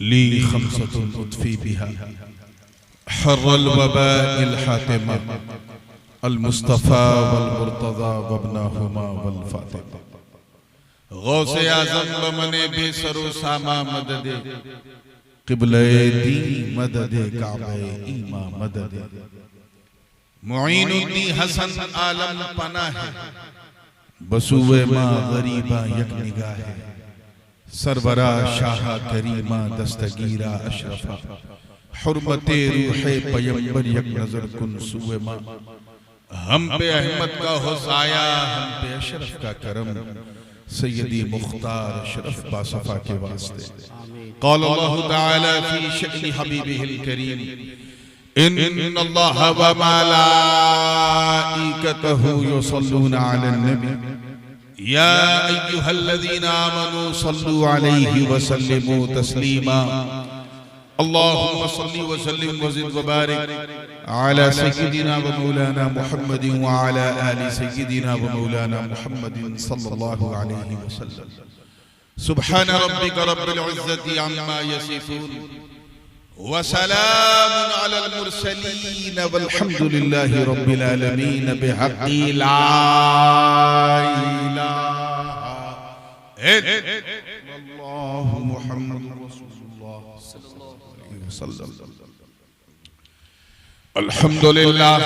ली खमसतुन उत्फी बिहा हर्रल वबाइल हातिमा अल मुस्तफ़ा वल मुर्तज़ा वब्नाहुमा वल फातिमा। गौसे आज़म बमने बेसरो सामा मददे क़िबले दी मददे काबे ईमा मददे। मुईनुद्दीन हसन आलम पना है बसुए माँ गरीबा यक निगाह है। सरवरा शाह करीमा दस्तगीरा अशरफा हुर्मते रूहे पैगंबर यक नजर कुन सुए माँ। हम पे अहमद का हो साया, हम पे अशरफ का करम, सैयदी मुख्तार अशरफ बासफा के वास्ते। क़ाल अल्लाहु तआला फी शअनि हबीबिहिल करीम इन्नल्लाह व मलाइकतहु युसल्लूना अलन नबी या अय्युहल्लज़ीना आमनू सल्लू अलैहि व सल्लिमू तस्लीमा। अल्लाहुम्मा सल्लि व सल्लिम व ज़िद व बारिक अला सय्यिदिना व मौलाना मुहम्मदिन व अला आलि सय्यिदिना व मौलाना मुहम्मदिन सल्लल्लाहु अलैहि व सल्लम। सुब्हान रब्बिक रब्बिल इज़्ज़ति अम्मा यसिफून व सलामुन अलल मुरसलीन वल्हम्दुलिल्लाहि रब्बिल आलमीन बिहक़्क़ि ला इलाहा इल्लल्लाहु मुहम्मदुर रसूलुल्लाह सल्लल्लाहु अलैहि वसल्लम। अल्हम्दुलिल्लाह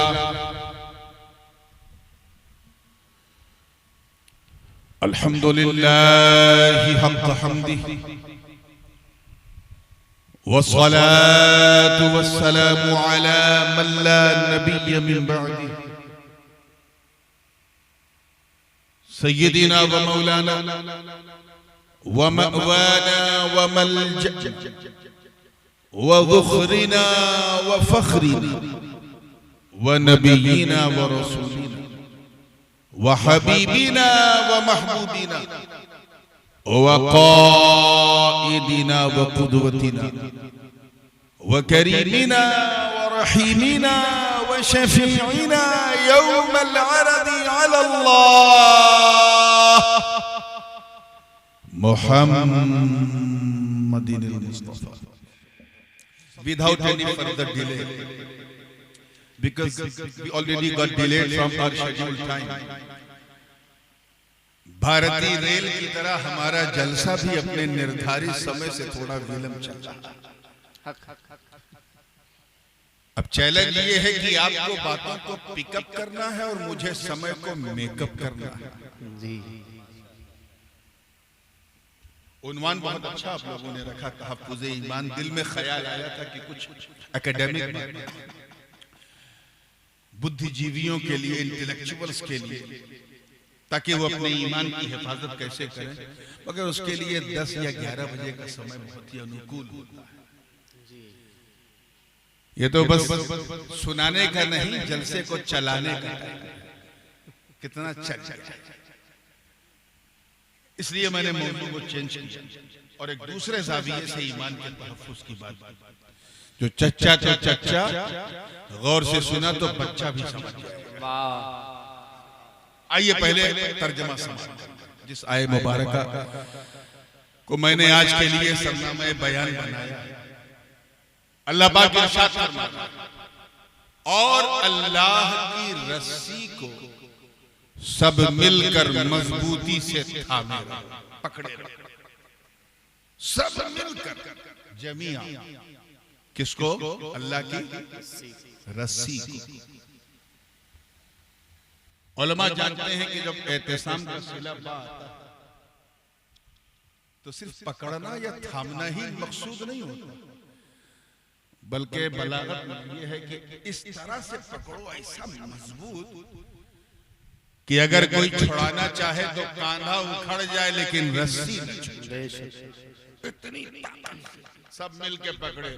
अल्हम्दुलिल्लाहि हक़्क़ हम्दिही वस्सलातु वस्सलामु अला मन ला नबिय्य मिन बअदी सय्यिदिना व मौलाना व मअवाना व मलजअना व ज़ुख़रिना व फ़ख़्रिना व नबिय्यिना व रसूलिना व हबीबिना व महबूबिना व क़ाइदिना व क़ुदवतिना व करीमिना व रहीमिना व शफ़ीइना यौमल अरज़ि अलल्लाह मुहम्मदिनिल Mustafa. Without any further delay, because we already got delayed from our scheduled time. भारतीय रेल की तरह हमारा जलसा भी अपने निर्धारित समय से थोड़ा विलंब चल रहा है। अब चैलेंज ये है कि आपको बातों को पिकअप करना है और मुझे समय को मेकअप करना है। जी, उन्वान बहुत अच्छा आप लोगों ने रखा, तहफ़्फ़ुज़े ईमान। दिल में ख्याल आया था कि कुछ एकेडमिक बुद्धिजीवियों के लिए, इंटेलेक्चुअल्स के लिए, ताकि वो अपने ईमान की हिफाजत कैसे करें, मगर उसके लिए 10 या 11 बजे का समय बहुत ही अनुकूल होता है। ये तो बस सुनाने का नहीं, जलसे को चलाने का कितना चल। इसलिए मैंने मौजू को चेंज किया और एक दूसरे ज़ाविये से ईमान के तहफ़्फ़ुज़ की बात। जो चच्चा तो चच्चा, गौर से सुना तो बच्चा भी समझ जाएगा। आइए पहले तर्जमा समझते हैं। जिस आय मुबारका को मैंने आज के लिए सरनामा बयान बनाया, अल्लाह पाक इरशाद फरमाता है, और अल्लाह की रस्सी को सब मिलकर मजबूती से थामे पकड़े, सब मिलकर जमीआ। किसको? अल्लाह की रस्सी को। उलमा जानते हैं कि जब एहतिसाम का सिलसिला आता है तो सिर्फ पकड़ना या थामना ही मकसूद नहीं होता, बल्कि बलागत ये है कि इस तरह से पकड़ो, ऐसा मजबूत कि अगर कोई छुड़ाना चाहे तो कांधा उखड़ जाए लेकिन रस्सी न छूटे। इतनी ताकत, सब मिलके पकड़े।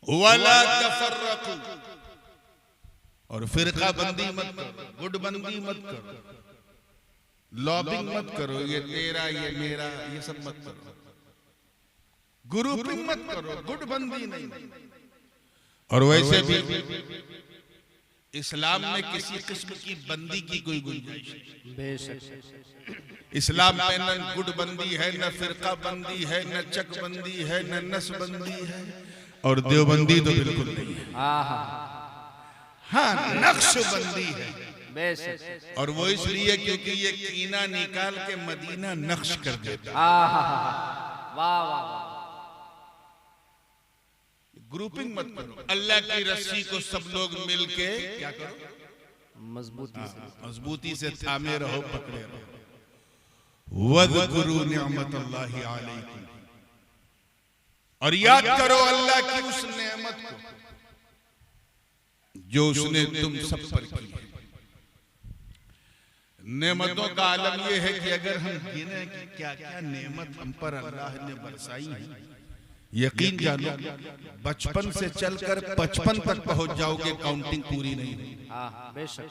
वला तफर्रकू, और फिरका बंदी मत करो, गुट बंदी मत करो, लॉबिंग मत करो, ये तेरा ये मेरा ये सब मत करो, ग्रुपिंग मत करो, गुट बंदी नहीं। और वैसे भी इस्लाम में किसी किस्म की बंदी की कोई गुंजाइश नहीं। बेशक इस्लाम में न गुट बंदी है, न फिरका बंदी है, न चक बंदी है, न नस बंदी है, और देवबंदी तो बिल्कुल नहीं है। हाँ, नक्श बंदी है। बेशक और वो इसलिए क्योंकि ये कीना निकाल के मदीना नक्श कर देता। वाह वाह ग्रुपिंग मत करो, अल्लाह की रस्सी को सब लोग मिलके क्या करो, मजबूती से थामे रहो, पकड़े रहो। वज़कुरू निअमतल्लाहि अलैकुम, और याद करो अल्लाह की उस नेमत को जो उसने तुम सब पर की है। नेमतों का आलम यह है कि अगर हम गिने कि क्या क्या नेमत हम पर अल्लाह ने बरसाई है, यकीन जानो बचपन से चलकर 55 तक पहुंच जाओगे, काउंटिंग पूरी नहीं होगी। बेशक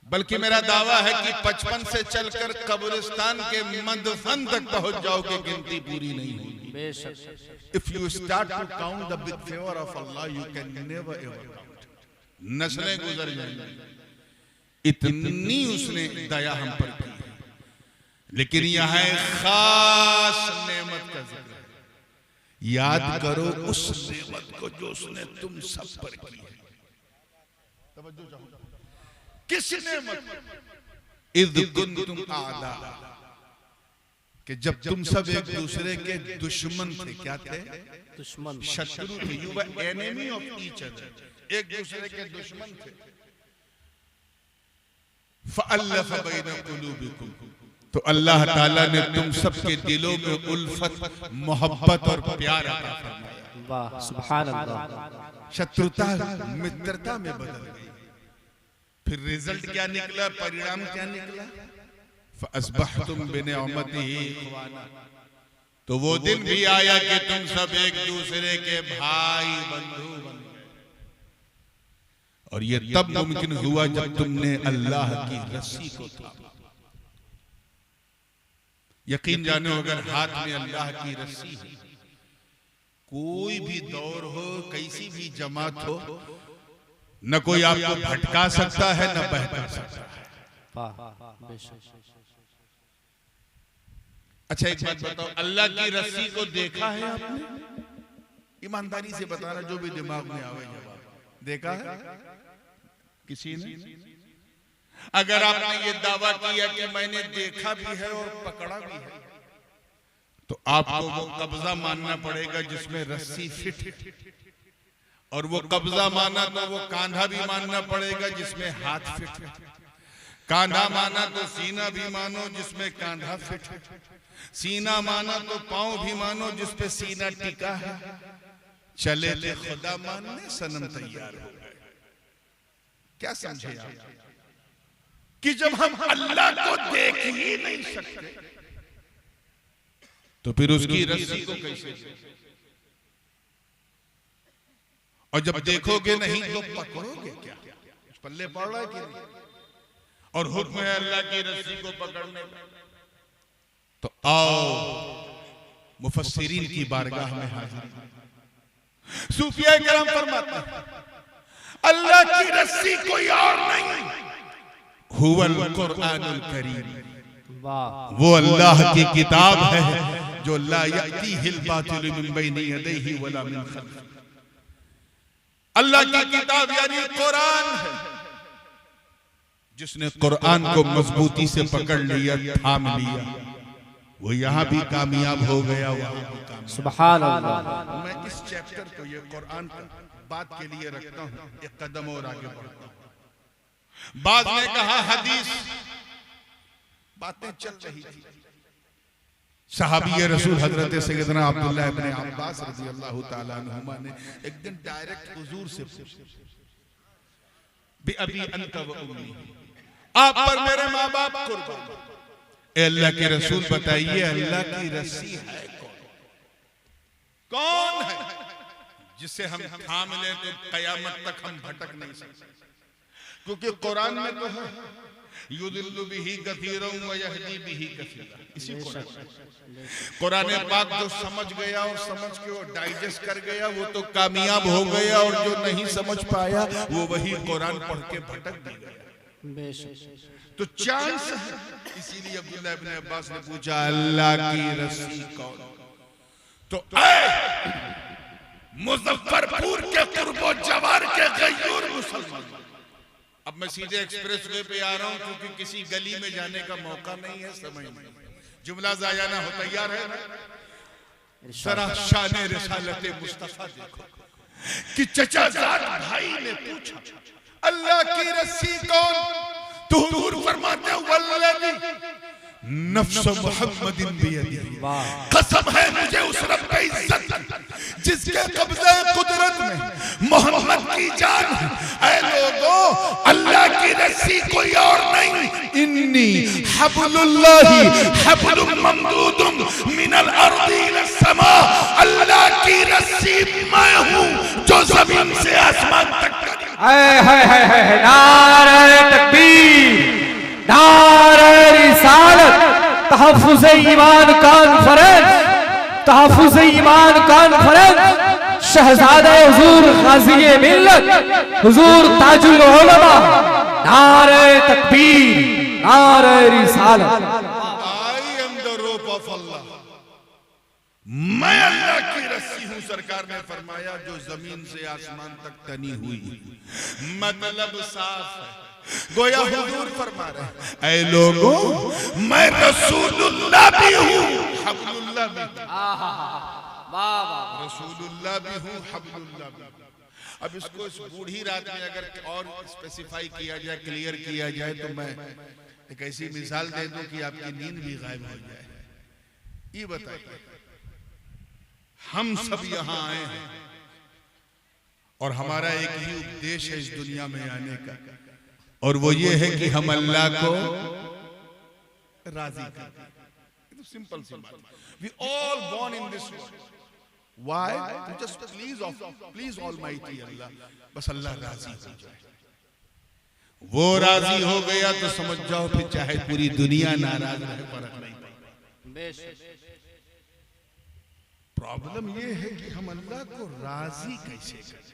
बल्कि मेरा दावा है कि 55 से चलकर कब्रिस्तान के मदफन तक पहुंच जाओगे, गिनती पूरी नहीं होगी। बेशक if you start to count the big favour of Allah you can never ever count. नस्लें गुजर जाएंगी, इतनी उसने दया हम पर की है। लेकिन यहां एक खास नेमत का जिक्र है, याद करो उस नेमत को जो उसने तुम सब पर की है। किस नेमत? इज़ कुंतुम आदा, कि जब तुम सब एक दूसरे के दुश्मन थे। क्या थे? दुश्मन, शत्रु थे। You were enemy of each other, एक दूसरे के दुश्मन थे। फ़अल्लफ़ बैन क़ुलूबिकुम, तो अल्लाह ताला ने तुम सबके दिलों में उल्फत, मोहब्बत और प्यार अता फरमाया। वाह सुभान अल्लाह। शत्रुता मित्रता में बदल गई। फिर रिजल्ट क्या निकला, परिणाम क्या निकला? फ़अस्बहतुम बिनिअमतिही इख़वाना, तो वो दिन भी आया कि तुम सब एक दूसरे के भाई बंधु बन गए। और ये तब मुमकिन हुआ जब तुमने अल्लाह की रस्सी को थामा। यकीन जानो अगर हाथ में अल्लाह की रस्सी है, कोई भी दौर हो, कैसी भी जमात हो, न कोई आपको भटका सकता है न बहका सकता है। अच्छा एक बात बताओ, अल्लाह की रस्सी को देखा है आपने? ईमानदारी से बताना, जो भी दिमाग में आवे जवाब। देखा है किसी ने? अगर आपने ये दावा किया कि मैंने देखा भी है और पकड़ा भी है, तो आपको वो कब्जा मानना पड़ेगा जिसमें रस्सी फिट है, और वो कब्जा माना तो वो कांधा भी मानना पड़ेगा जिसमें हाथ फिट है। कांधा माना तो सीना भी मानो जिसमें कांधा फिट है। सीना माना तो पांव भी मानो जिसपे सीना टिका है। चले थे खुदा मानने, सनम तैयार हो गए। क्या समझे आप कि जब हम अल्लाह को देख ही नहीं सकते तो फिर उसकी रस्सी को कैसे? और जब देखोगे नहीं तो पकड़ोगे क्या? पल्ले पड़ रहा है कि नहीं? और हुक्म है अल्लाह की रस्सी को पकड़ने का। तो आओ मुफस्सिरीन की बारगाह में हाजिर। सूफिया करम फरमाते हैं अल्लाह की रस्सी कोई और नहीं, हुवल कुरआनुल करीम, वो अल्लाह की किताब है जो ला यअतीहिल बातिलु मिन बैनि यदैहि वला मिन खल्फिही। अल्लाह की किताब यानी कुरान है, जिसने कुरान को मजबूती से पकड़ लिया, थाम लिया, वो यहाँ भी कामयाब हो गया, वहाँ भी कामयाब। सुभान अल्लाह। मैं इस चैप्टर को, ये कुरान का बात के लिए रखता हूँ, एक कदम और आगे बढ़ता हूँ। बाद ने कहा हदीस, बातें चल रही थी। सहाबी रसूल हजरत सैयदना अब्दुल्लाह इब्न अब्बास रज़ियल्लाहु ताला अन्हुमा ने एक दिन डायरेक्ट हुजूर से पूछा, बि अबी अंत व उम्मी, आप पर मेरे माँ बाप कुर्बान। ए अल्लाह के रसूल बताइए अल्लाह की रस्सी है कौन? कौन है जिसे हम थाम लें तो कयामत तक हम भटक नहीं सकते? क्योंकि कुरान में तो है युदिल्लु बिही कसीरन व यहदी बिही कसीरा। इसी कुरान पाक जो समझ गया और समझ के वो डाइजेस्ट कर गया वो तो कामयाब हो गया, और जो नहीं समझ पाया वो वही कुरान पढ़ के भटक भी गया। तो चांस है। इसीलिए अब्दुल्लाह इब्न अब्बास ने पूछा अल्लाह की रस्सी कौन? तो मुजफ्फरपुर के कुर्बो जवार के गयूर मुसलमान। अब मैं सीधे एक्सप्रेस वे पे आ रहा हूं क्योंकि किसी गली में जाने का मौका नहीं है, समय नहीं। जुमला जाया ना हो, तैयार है ना? जरा शान रिसालत मुस्तफा देखो कि चचाजाद भाई ने पूछा अल्लाह की रस्सी कौन? तो हुजूर फरमाते वल्लज़ी नफ्स मुहम्मदिन बियदिही, कसम है मुझे उस रब्ब इज्जत जिसके कब्जे कुदरत में मोहम्मद की जान है। ऐ लोगों, अल्लाह की रस्सी कोई और नहीं, इन्नी हब्लुल्लाही हब्लुम ममदूदुम मिनल अर्दी इलस समा। अल्लाह की रस्सी मैं हूं जो जमीन से आसमान तक का। नारे तकबीर, नारे रिसालत, तहफ्फुज़ ईमान कॉन्फ्रेंस, तहफ्फुज़ ईमान कॉन्फ्रेंस, शहजादे हुजूर गाज़ी मिल्लत हुजूर ताजुल उलमा। नारे तकबीर, नारे रिसालत। I am the rope of Allah, मैं अल्लाह की रस्सी हूं। सरकार ने फरमाया जो जमीन से आसमान तक तनी हुई। मतलब साफ है, गोया हुजूर फरमा रहे हैं ऐ लोगों मैं रसूलुल्लाह भी हूं, हब्लुल्लाह भी हूं। रसूलुल्लाह भी हूं, हब्लुल्लाह भी हूं। अब इसको इस बूढ़ी रात में अगर और स्पेसिफाई किया जाए, क्लियर किया जाए, तो मैं एक ऐसी मिसाल दे दूं कि आपकी नींद भी गायब हो जाए। ये बताइए, हम सब यहां आए हैं और हमारा एक ही उद्देश्य है इस दुनिया में आने का, और वो ये है कि हम अल्लाह को राजी करें। सिंपल सी बात। We all born in this world, why? To just please almighty Allah, बस अल्लाह राजी हो जाए। वो राजी हो गया तो समझ जाओ फिर चाहे पूरी दुनिया नाराज रहे, फर्क नहीं पड़ता। प्रॉब्लम ये है कि हम अल्लाह को राजी कैसे करें?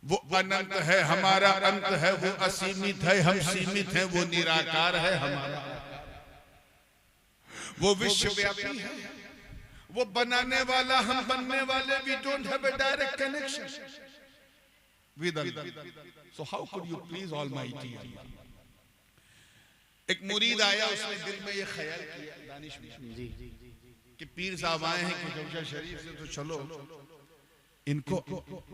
वो अनंत है, हमारा अंत है, वो असीमित है, हम सीमित हैं, वो निराकार है हमारा, वो विश्वव्यापी है, वो बनाने वाला, हम बनने वाले। We don't have a direct connection with Allah, so how could you please almighty Allah? एक मुरीद आया, उसने दिल में ये ख्याल किया, दानिश जी, कि पीर साहब आए हैं कि शरीफ से, तो चलो इनको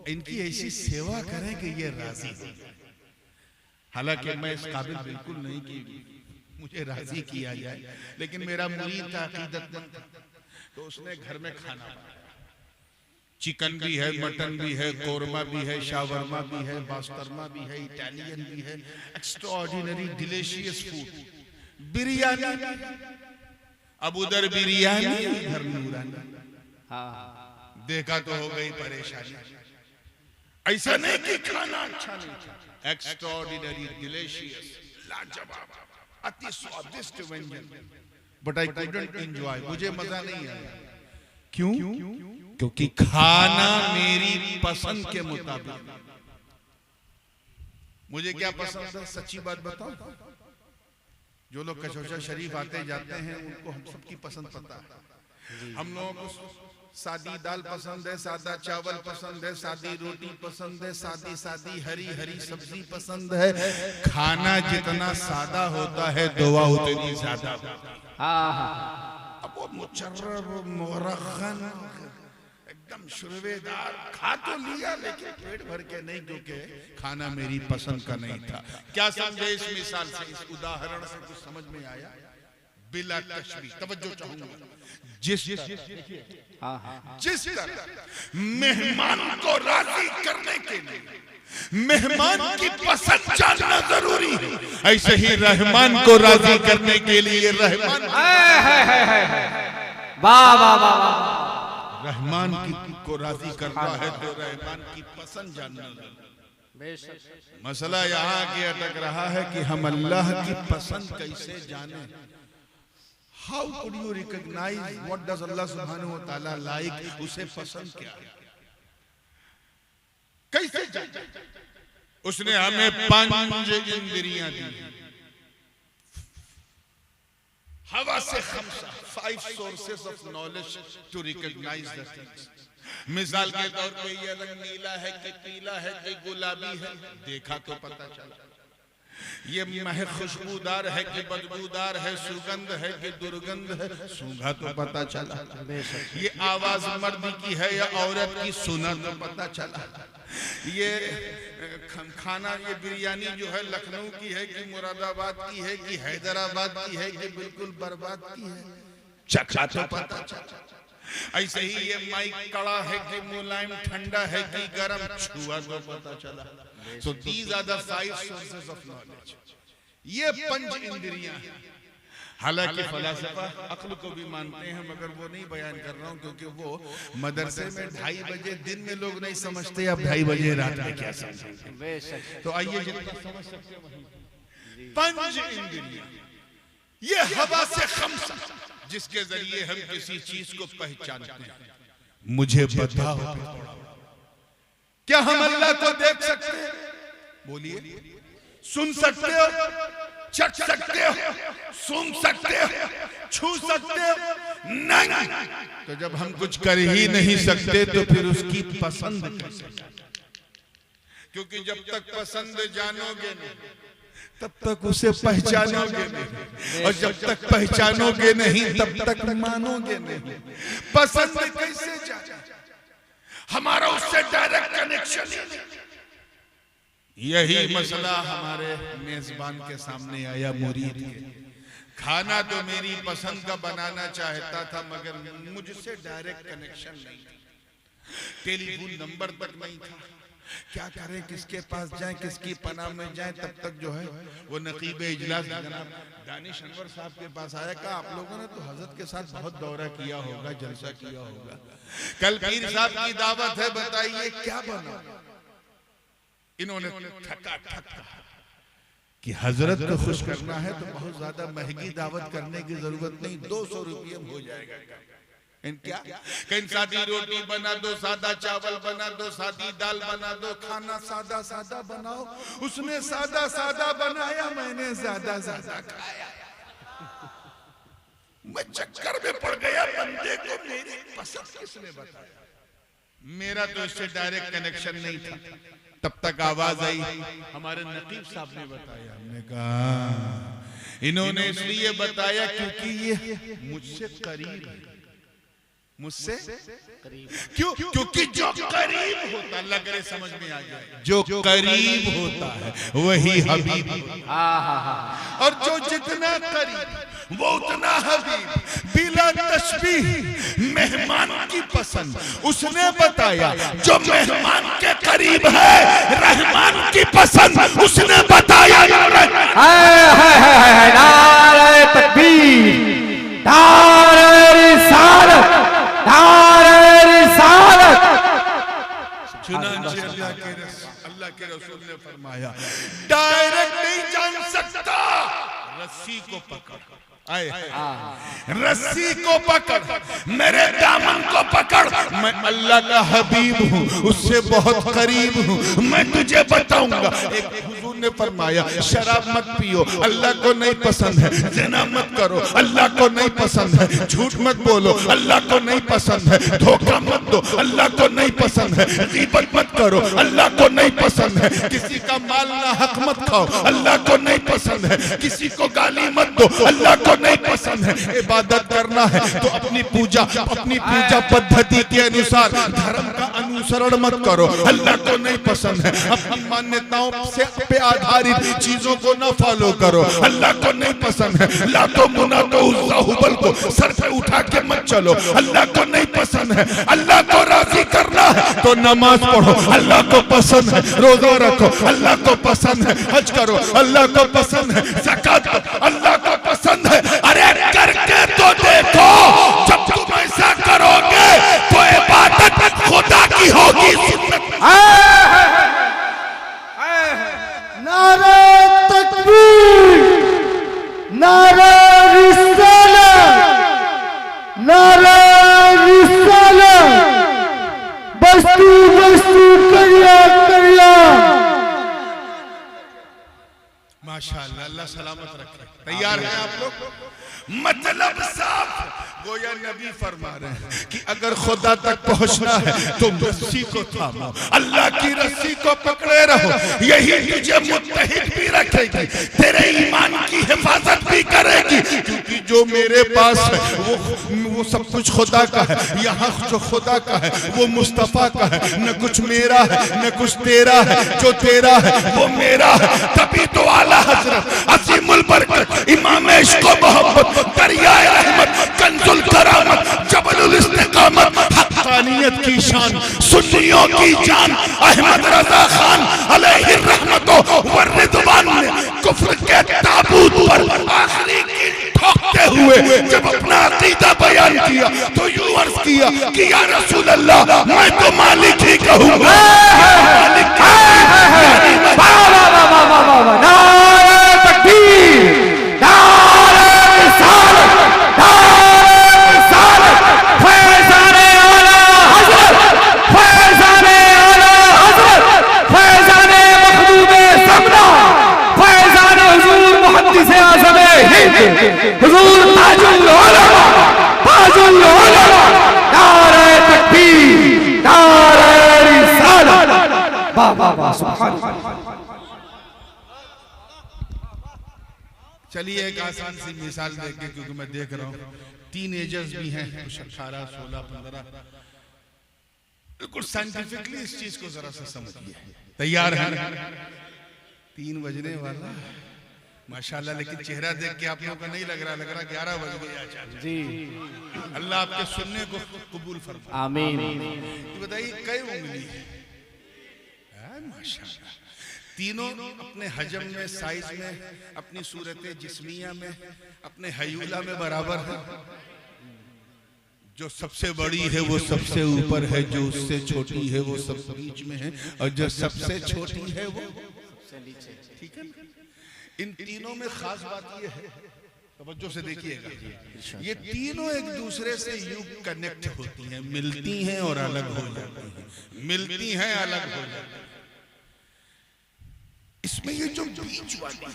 इनकी ऐसी सेवा करें कि ये राजी हो जाए। हालांकि मैं इस काबिल बिल्कुल नहीं कि मुझे राजी किया जाए, लेकिन मेरा मुरीद था, अकीदतमंद था, तो उसने घर में खाना बनाया। चिकन भी है, मटन भी है, कोरमा भी है, शावरमा भी है, बास्तरमा भी है, इटालियन भी है, एक्स्ट्राऑर्डिनरी डिलीशियस फूड, बिरयानी। अब उधर बिरयानी, इधर नूरानी। देखा तो हो गई परेशानी। ऐसा नहीं कि खाना अच्छा नहीं था, एक्स्ट्राऑर्डिनरी डिलीशियस, लाजवाब, अति स्वादिष्ट व्यंजन, बट आई कुडंट एंजॉय, मुझे मजा नहीं आया। क्यों? क्योंकि खाना मेरी पसंद के मुताबिक। मुझे क्या पसंद है, सच्ची बात बताओ? जो लोग कचौचा शरीफ आते जाते हैं उनको हम सबकी पसंद पता है। हम लोगों को सादी दाल पसंद है, सादा चावल पसंद है, सादी रोटी पसंद है, सादी सादी हरी हरी सब्जी पसंद है। खाना जितना सादा होता है दुआ उतनी ज्यादा। अब वो मुचर्रब मुरखन एकदम शुरवेदार खा तो लिया, लेकिन पेट भर के नहीं, क्योंकि खाना मेरी पसंद का नहीं था। क्या समझे इस मिसाल से, इस उदाहरण से कुछ समझ में आया? बिला तशबीह, तवज्जो चाहूंगा। जिस तरह मेहमान को राजी करने के लिए मेहमान की पसंद जानना जरूरी है, ऐसे ही रहमान को राजी करने के लिए रहमान रहमान को राजी करना है तो रहमान की पसंद जानना जरूरी। मसला यहाँ के अटक रहा है कि हम अल्लाह की पसंद कैसे जाने। How could you recognise what does Allah सुब्हानहू व तआला लाइक, उसे पसंद क्या है, कैसे जाने? उसने हमें 5 इंद्रियां दी, हवा से 5 sources of knowledge to recognise the things. मिसाल के तौर पे ये रंग नीला है कि पीला है कि गुलाबी है, देखा तो पता चला। ये महक खुशबूदार है कि बदबूदार है, सुगंध है कि दुर्गंध है, सूंघा तो पता चला। ये आवाज मर्द की है या औरत की, सुना तो पता चला। ये खाना, ये बिरयानी जो है लखनऊ की है कि मुरादाबाद की है कि हैदराबाद की है कि बिल्कुल बर्बाद की है, चखा तो पता चला। ऐसे ही ये माइक कड़ा है कि मुलायम ठंडा है कि गरम, छुआ तो पता चला। So these are the 5 sources of knowledge. ये 5 इंद्रियां हैं। हालांकि फलसफा अक्ल को भी मानते हैं, मगर वो नहीं बयान कर रहा हूं क्योंकि वो मदरसे में 2:30 बजे दिन में लोग नहीं समझते, अब 2:30 बजे रात में क्या समझेंगे। तो आइए जितना समझ सकते वही 5 इंद्रियां। ये हवा से खम्सा, जिसके जरिए हम किसी चीज को पहचानते हैं। मुझे बताओ, क्या हम अल्लाह को देख सकते हैं? बोलिए। सुन सकते हो, चख सकते हो, सूंघ सकते हो, छू सकते हो? नहीं। तो जब हम कुछ कर ही नहीं सकते तो फिर उसकी पसंद कैसे? क्योंकि जब तक पसंद जानोगे नहीं तब तक उसे पहचानोगे नहीं, और जब तक पहचानोगे नहीं तब तक मानोगे नहीं। पसंद कैसे जाने? हमारा उससे डायरेक्ट कनेक्शन ही नहीं। यही मसला हमारे मेजबान के सामने आया मुरीद के। खाना तो मेरी पसंद का बनाना चाहता था, मगर मुझसे डायरेक्ट कनेक्शन नहीं था, टेलीफोन नंबर तक नहीं था। क्या करें, किसके पास जाएं, किसकी पनाह में जाएं? तब तक जो है वो नकीब इजलास जनाब दानिश अनवर साहब के पास आया। कहा, आप लोगों ने तो हजरत के साथ बहुत दौरा किया होगा, जलसा किया होगा, कल पीर साहब की दावत है, बताइए क्या बना? इन्होंने ठका कहा कि हजरत को खुश करना है तो बहुत ज्यादा महंगी दावत करने की जरूरत नहीं, 200 रुपये में हो जाएगा। क्या कहीं सादी रोटी बना दो, सादा चावल बना दो, सादी दाल बना दो, खाना सादा सादा बनाओ। उसने सादा सादा बनाया, मैंने ज्यादा ज्यादा खाया। मैं चक्कर में पड़ गया, बंदे को मेरी पसंद किसने बताया? मेरा तो इससे डायरेक्ट कनेक्शन नहीं था। तब तक आवाज आई, हमारे नकीब साहब ने बताया। हमने कहा इन्होंने इसलिए बताया क्योंकि ये मुझसे करीब है। मुझसे करीब क्यों? क्योंकि जो करीब होता, लग रहे समझ में आ जाए, जो करीब होता है वही हबीब होता है, और जो जितना करीब वो उतना हबीब। बिला तशबीह मेहमान की पसंद उसने बताया, जो मेहमान के करीब है रहमान की पसंद उसने बताया। नारे तकबीर, नारे रिसालत, नारे रिसालत। चुनांचे अल्लाह के रसूल ने फरमाया, डायरेक्ट नहीं जान सकता, रस्सी को पकड़, आए रस्सी को पकड़, मेरे दामन को पकड़। मैं अल्लाह का हबीब हूँ, उससे बहुत करीब हूँ, मैं तुझे बताऊंगा। एक हुजूर ने फरमाया, शराब मत पियो, अल्लाह को नहीं पसंद है। ज़िना मत करो, अल्लाह को नहीं पसंद है। झूठ मत बोलो, अल्लाह को नहीं पसंद है। धोखा मत दो, अल्लाह को नहीं पसंद है। गीबत मत करो, अल्लाह को नहीं पसंद है। किसी का माल ना हक मत खाओ, अल्लाह को नहीं पसंद है। किसी को गाली मत दो, अल्लाह को नहीं पसंद है। इबादत करना है तो अपनी पूजा पद्धति के अनुसार धर्म का अनुसरण मत करो, अल्लाह को नहीं पसंद है। अपनी मान्यताओं से पे आधारित चीजों को न फॉलो करो, अल्लाह को नहीं पसंद है। लातो मुनातो उज़्ज़ा हुबल को सर पे उठा के मत चलो, अल्लाह को नहीं पसंद है। अल्लाह को राजी करना है तो नमाज पढ़ो, अल्लाह को पसंद है। रोजा रखो, अल्लाह को पसंद है। हज करो, अल्लाह को पसंद है। ज़कात दो, अल्लाह को पसंद है। अरे करके तो देखो, जब तुम ऐसा करोगे तो इबादत खुदा की होगी। अल्लाह सलामत रखे। तैयार हैं आप लोग? मतलब साफ गोया नबी फरमा रहे हैं कि अगर खुदा तक पहुंचना है तो रस्सी को थामो, अल्लाह की रस्सी को पकड़े रहो, यही तुझे मुत्तहिद भी रखेगी, तेरे ईमान की हिफाजत भी करेगी। क्योंकि जो मेरे पास है वो सब कुछ खुदा का है, यहाँ जो खुदा का है वो मुस्तफा का है, न कुछ मेरा है न कुछ तेरा है, जो तेरा है वो मेरा है। तभी तो आला हजरत अजीमुल बरकत इमाम इश्क व मोहब्बत दरियाए रहमत कंजुल करामत जबलुल इस्तिकामत हक्कानियत की शान सुन्नियों की जान अहमद रजा खान अलैहि रहमतो व रिदवान ने कुफ्र के ताबूत पर आखिरी कील ठोकते हुए जब अपना अकीदा बयान किया तो यूं अर्ज किया कि या रसूल अल्लाह मैं तो मालिक ही कहूंगा। नारे तकबीर, नारे रिसालत, नारे रिसालत, फैज़ाने आला हज़रत, फैज़ाने आला हज़रत, फैज़ाने मखदूम ज़मना, फैज़ाने हुज़ूर मुहद्दिस आज़म हिंद, हुज़ूर ताजुल उलमा, ताजुल उलमा, नारे तकबीर, नारे रिसालत। वाह वाह वाह, सुभान अल्लाह। चलिए एक आसान सी मिसाल देके, क्योंकि मैं देख रहा हूँ टीनेजर्स भी हैं, कुछ 18, 16, 15, बिल्कुल साइंटिफिकली इस चीज को जरा सा समझिए। तैयार है? 3 बजने वाला माशाल्लाह, लेकिन चेहरा देख के आप लोगों का नहीं लग रहा 11 बज गए जी। अल्लाह आपके सुनने को कबूल फरमाए, आमीन। ये बताइए कई उंगली है? माशाल्लाह, तीनों अपने हजम में, साइज में, अपनी सूरत जिस्मिया में, अपने हयूला में बराबर है। जो सबसे बड़ी है वो सबसे ऊपर है, जो उससे छोटी है वो सब बीच में है, और जो सबसे छोटी है वो सबसे नीचे। ठीक है? इन तीनों में खास बात ये है, तवज्जो से देखिएगा, ये तीनों एक दूसरे से यूं कनेक्ट होती हैं, मिलती हैं और अलग हो जाती हैं, मिलती हैं अलग हो जाती हैं। इसमें ये जो बीच वाली है,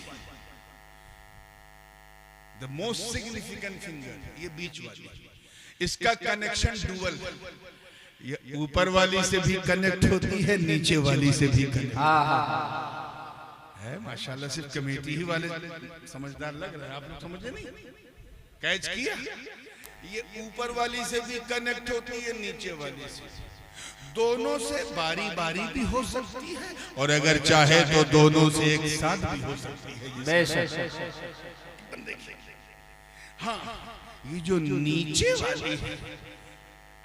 द मोस्ट सिग्निफिकेंट फिंगर, ये बीच वाली, इसका कनेक्शन डुअल है। ये ऊपर वाली से भी कनेक्ट होती है, नीचे वाली से भी कनेक्ट है। माशाल्लाह, सिर्फ कमेटी ही वाले समझदार लग रहे हैं, आप लोग समझे नहीं? कैच किया? ये ऊपर वाली से भी कनेक्ट होती है, नीचे वाली से, दोनों से बारी बारी भी हो सकती है, और अगर चाहे तो दोनों से एक साथ भी हो सकती है। हाँ, ये जो नीचे वाली है,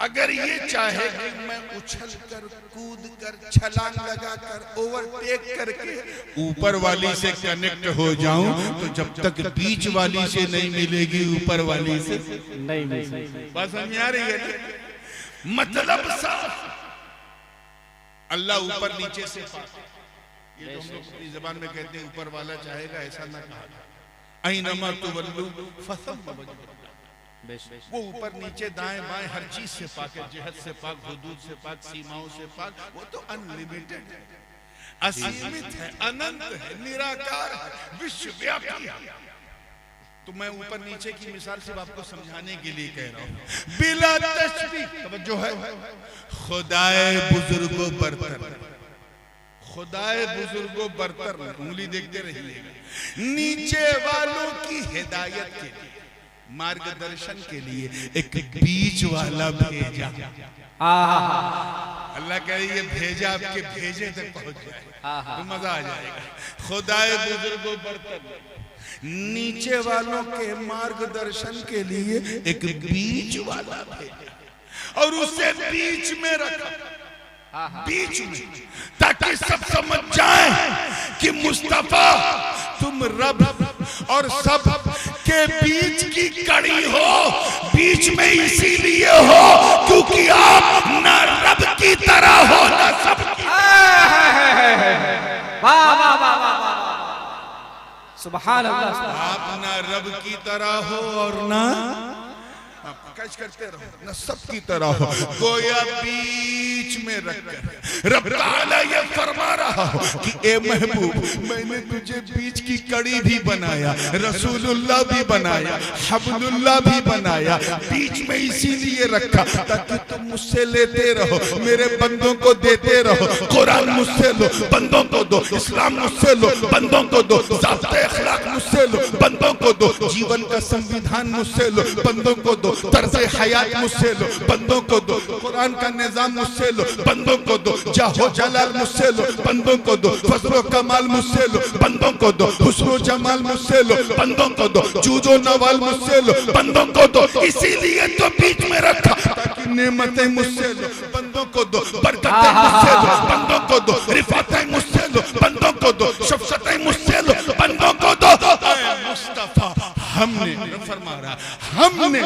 अगर ये चाहे कि मैं उछल कर, कूद कर, छलांग लगा कर, ओवरटेक करके ऊपर वाली से कनेक्ट हो जाऊं, तो जब तक बीच वाली से नहीं मिलेगी ऊपर वाली से नहीं मिलेगी। बात समझ आ रही है? मतलब साफ, अल्लाह ऊपर नीचे से पाक। ये जो हम लोग अपनी जबान में कहते हैं ऊपर वाला चाहेगा, ऐसा ना कहा। ऐनमा तुवल्लू फसम्मा वजहुल्लाह, वो ऊपर नीचे दाएं बाएं हर चीज से पाक है, जिहद से पाक, हुदूद से पाक, सीमाओं से पाक। वो तो अनलिमिटेड है, असीमित है, अनंत है, निराकार है, विश्वव्यापी है। तो मैं ऊपर नीचे की मिसाल सिर्फ आपको समझाने के लिए कह रहा हूं, बिला तशबीह। तवज्जो है, खुदाए बुजुर्गो बरतर, खुदाए बुजुर्गो बरतर, उंगली देखते रहिएगा, नीचे वालों की हिदायत के लिए, मार्गदर्शन के लिए एक बीच वाला भेजा। अल्लाह कह रही है भेजा, आपके भेजे तक पहुंच जाए तो मजा आ जाएगा। खुदाए बुजुर्गो बरतर, नीचे वालों के मार्गदर्शन के लिए एक बीच वाला भेजा, और उसे बीच में रखा, बीच में, ताकि सब समझ जाएं कि मुस्तफा तुम रब और सब के बीच की कड़ी हो। बीच में इसीलिए हो क्योंकि आप न रब की तरह हो न सब की। सुभान अल्लाह। आप न रब की तरह हो और न कैच करते रहो न सबकी तरह हो, गोया बीच में रखकर रब ताला ये फरमा रहा हो कि ए महबूब, मैंने तुझे बीच की कड़ी भी बनाया, रसूलुल्लाह भी बनाया, हबलुल्लाह भी बनाया, बीच में इसीलिए रखा ताकि तुम मुझसे लेते रहो, मेरे बंदों को देते रहो। कुरान मुझसे लो, बंदों को दो, इस्लाम मुझसे लो, बंदों को दो, ज़ाब्ते अखलाक मुझसे लो, बंदों को दो, जीवन का संविधान मुझसे लो, बंदों को दो, तर्ज़े हयात मुझसे लो, बंदों को दो, कुरान का निज़ाम मुझसे लो, बंदों को दो, जाहो जलाल मुझसे लो, बंदों को दो, फज़्लो कमाल मुझसे लो, बंदों को दो, हुस्नो जमाल मुझसे लो, बंदों को दो, जूदो नवाल मुझसे लो, बंदों को दो। इसीलिए तो बीच में रखा ताकि नेमतें मुझसे लो, बंदों को दो, बरकतें मुझसे लो, बंदों को दो, रिफातें मुझसे लो, बंदों को दो, शफ़क़तें मुझसे लो, बंदों को दो। मुस्तफा हमने फरमा रहा, हमने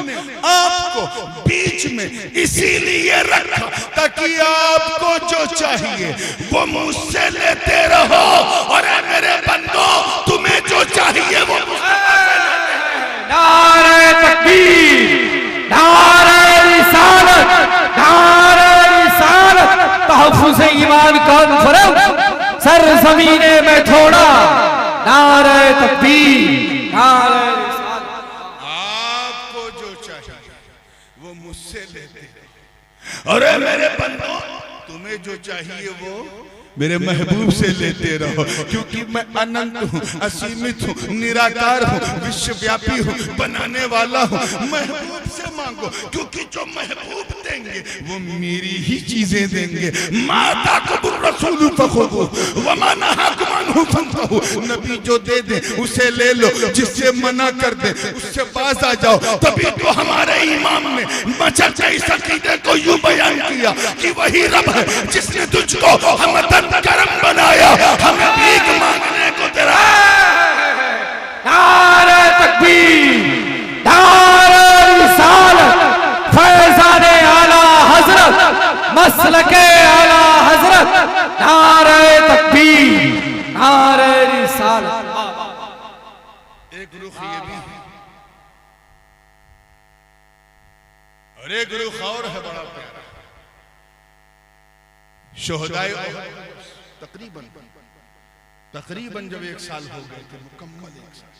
आपको बीच में इसीलिए रखा ताकि आपको जो चाहिए वो मुझसे लेते रहो, और मेरे बंदों तुम्हें जो चाहिए वो नारे तकबीर, नारे रिसालत, नारे रिसालत, तहफ़्फ़ुज़ ईमान कॉन्फ्रेंस सरज़मीने में थोड़ा, नारे तकबीर, नारे रिसालत। आपको जो चाहिए वो मुझसे लेते रहो, अरे मेरे बंदों तुम्हें जो चाहिए वो मेरे महबूब से लेते रहो, क्योंकि मैं अनंत हूँ, असीमित हूँ, निराकार हूँ, विश्वव्यापी हूँ, बनाने वाला हूँ। महबूब से मांगो, क्योंकि जो महबूब देंगे वो मेरी ही चीजें देंगे। माता को रसूल फखुदू व मा नहाकुम अन्हु फंतहू, नबी जो दे दे उसे ले लो, जिससे मना कर दे उससे पास आ जाओ। तभी तो हमारे इमाम ने मचल इस अकीदे को यूं बयान किया कि वही रब है जिसने तुझको हम करम बनाया, हमें भीख मांगने को तेरा। नारे तकबीर, नारे रिसालत, फैज़ाने आला हज़रत, मसलके आला हज़रत, नारे तकबीर, नारे रिसालत। एक रुख ये भी है और एक रुख और है बड़ा प्यारा। शोहदाए तकरीबन जब 1 साल हो गए थे, मुकम्मल 1 साल,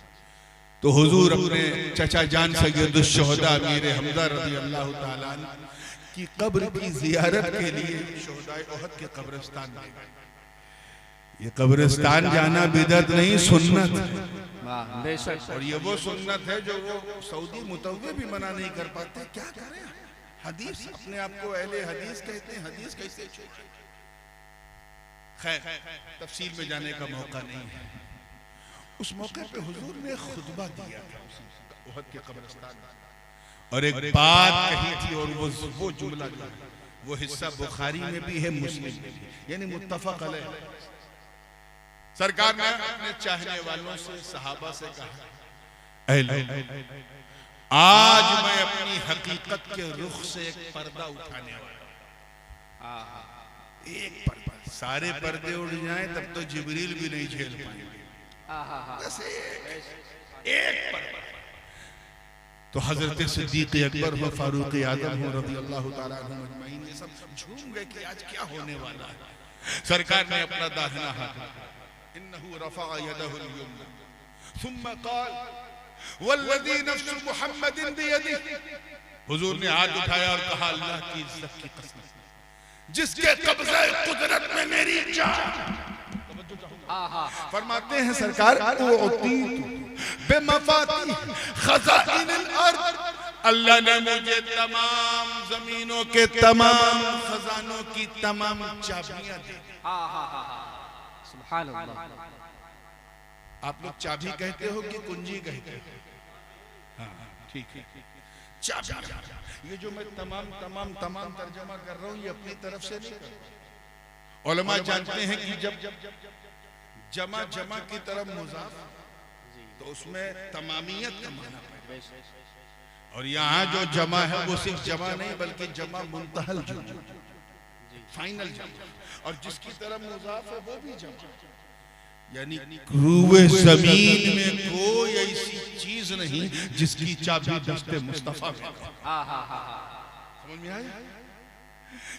तो हुजूर अपने चचा जान सैयदुश शोहदा अमीर हमजा रज़ी अल्लाह ताला अन्हु की कब्र की जियारत के लिए शोहदाए उहद के कब्रिस्तान गए। ये कब्रिस्तान जाना बिदअत नहीं, सुन्नत है, और ये वो सुन्नत है जो वो सऊदी मुतव्वे भी मना नहीं कर पाते। क्या करें, हदीस अपने आप को अहले हदीस कहते हैं, हदीस कैसे छोड़े। खैर तफसील में जाने का मौका नहीं है। उस मौके पे हुजूर ने खुतबा दिया था उहद के कब्रिस्तान में, और एक बात कही थी, और वो जुमला जो है वो हिस्सा बुखारी में भी है, मुस्लिम में भी, यानी मुत्तफक अलैह। सरकार ने अपने चाहने वालों से, सहाबा से कहा, ऐ लोग, आज मैं अपनी हकीकत के रुख से एक पर्दा उठाने वाला हूं। एक पर्दा, सारे पर्दे उड़ जाएं तब तो जिब्रील भी नहीं झेल पाएंगे, बस एक पर्दा। तो हजरत सिद्दीक अकबर हो, फारूक आज़म हो रज़ी अल्लाह ताला अन्हुम अजमईन, ये सब झूम गए कि आज क्या होने वाला है। सरकार ने अपना दाहिना हाथ, इन्नहु रफ़अ यदहु अल-युमना सुम्मा क़ाल वल्लज़ी नफ्सु मुहम्मदिन बियदिही, हुजूर ने हाथ उठाया और कहा, अल्लाह की इज्जत की कसम, जिसके कब्ज़े कुदरत में मेरी जान। फरमाते हैं सरकार, बेमफाती खज़ाइनिल अर्द, अल्लाह ने मुझे तमाम जमीनों के तमाम खजानों की तमाम चाबियां दी। सुभान अल्लाह। आप लोग चाबी कहते हो कि कुंजी कहते हो? हाँ ठीक है, चाबियां। ये जो मैं तमाम तर्जमा कर रहा हूँ, ये अपनी तरफ से नहीं कर रहा। उलमा जानते हैं कि जब जमा की तरफ मुज़ाफ, तो उसमें तमामियत का माना है, और यहाँ जो जमा है वो सिर्फ जमा नहीं बल्कि जमा मुंतहल जमा, फाइनल जमा, और जिसकी तरफ मुज़ाफ है वो भी जमा। यानी रूए जमीन में कोई ऐसी चीज नहीं जिसकी चाबी दस्ते मुस्तफा में। समझ में आया?